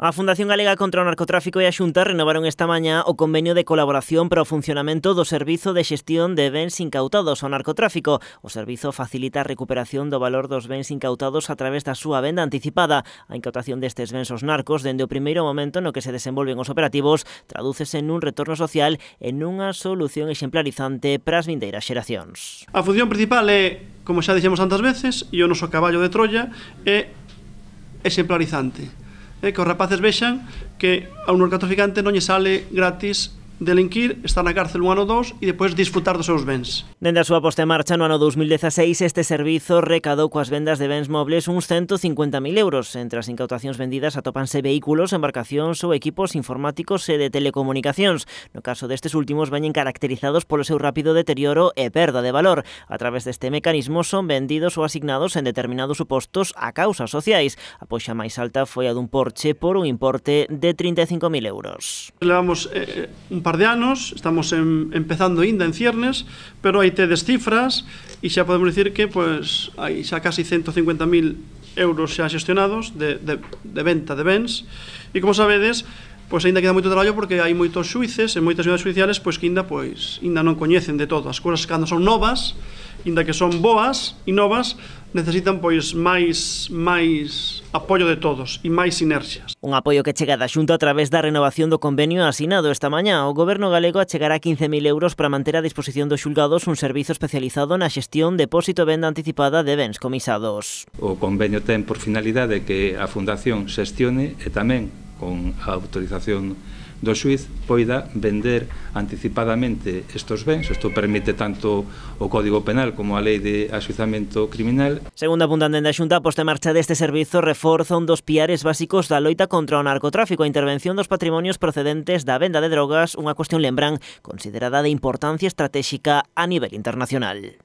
A Fundación Galega contra o Narcotráfico e a Xunta renovaron esta mañá o convenio de colaboración para o funcionamento do Servizo de Xestión de Bens Incautados ao Narcotráfico. O servizo facilita a recuperación do valor dos bens incautados a través da súa venda anticipada. A incautación destes bens aos narcos, dende o primeiro momento no que se desenvolven os operativos, tradúcese nun retorno social e nunha solución exemplarizante para as vindeiras xeracións. A función principal é, como xa dixemos tantas veces, e o noso caballo de Troia é exemplarizante. Que os rapaces vexan que a un narcotraficante non lle sale gratis delinquir, estar na cárcel un ano ou dous e depois disfrutar dos seus bens. Dende a súa posta en marcha no ano 2016, este servizo recadou coas vendas de bens mobles uns 150.000 euros. Entre as incautacións vendidas atópanse vehículos, embarcacións ou equipos informáticos e de telecomunicacións. No caso destes últimos, veñen caracterizados polo seu rápido deterioro e perda de valor. A través deste mecanismo son vendidos ou asignados en determinados supostos a causas sociais. A poxa máis alta foi a dun Porsche por un importe de 35.000 euros. Levamos un par de anos, estamos empezando ainda en ciernes, pero aí tedes cifras e xa podemos dicir que hai xa casi 150.000 euros xa xestionados de venta de bens e como sabedes, ainda queda moito traballo porque hai moitos xuíces e moitas unidades judiciales que ainda non coñecen de todo. As cousas cando son novas, ainda que son boas e novas, necesitan máis apoio de todos e máis sinerxias. Un apoio que chega da Xunta a través da renovación do convenio asinado esta mañá. O Goberno galego achegará 15.000 euros para manter a disposición dos xulgados un servizo especializado na xestión, depósito e venda anticipada de bens comisados. O convenio ten por finalidade que a Fundación xestione e tamén con a autorización do xuiz poida vender anticipadamente estes bens. Isto permite tanto o Código Penal como a Lei de Axuizamento Criminal. Segundo apuntan dende a Xunta, a posta en marcha deste servizo reforza un dos piares básicos da loita contra o narcotráfico, a intervención dos patrimonios procedentes da venda de drogas, unha cuestión, lembran, considerada de importancia estratéxica a nivel internacional.